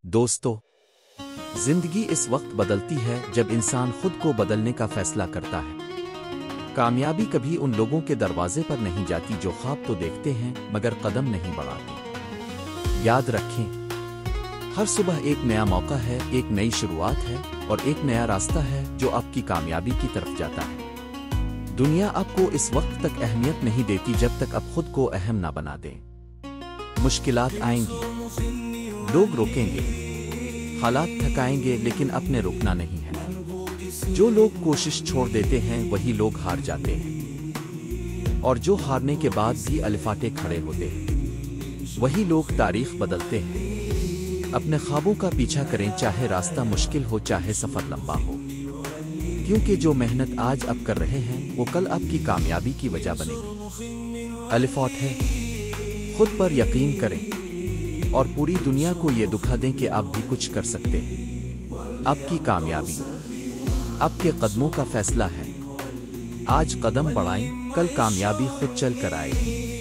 دوستو، زندگی اس وقت بدلتی ہے جب انسان خود کو بدلنے کا فیصلہ کرتا ہے۔ کامیابی کبھی ان لوگوں کے دروازے پر نہیں جاتی جو خواب تو دیکھتے ہیں مگر قدم نہیں بڑھاتے۔ یاد رکھیں، ہر صبح ایک نیا موقع ہے، ایک نئی شروعات ہے اور ایک نیا راستہ ہے جو آپ کی کامیابی کی طرف جاتا ہے۔ دنیا آپ کو اس وقت تک اہمیت نہیں دیتی جب تک آپ خود کو اہم نہ بنا دیں۔ مشکلات آئیں گی، لوگ روکیں گے، حالات تھکائیں گے، لیکن اپنے رکنا نہیں ہے۔ جو لوگ کوشش چھوڑ دیتے ہیں وہی لوگ ہار جاتے ہیں، اور جو ہارنے کے بعد بھی الفاٹے کھڑے ہوتے ہیں وہی لوگ تاریخ بدلتے ہیں۔ اپنے خوابوں کا پیچھا کریں، چاہے راستہ مشکل ہو، چاہے سفر لمبا ہو، کیونکہ جو محنت آج آپ کر رہے ہیں وہ کل آپ کی کامیابی کی وجہ بنے گی۔ الفاٹ ہے، خود پر یقین کریں اور پوری دنیا کو یہ دکھا دیں کہ آپ بھی کچھ کر سکتے ہیں۔ آپ کی کامیابی آپ کے قدموں کا فیصلہ ہے۔ آج قدم بڑھائیں، کل کامیابی خود چل کر آئے گی۔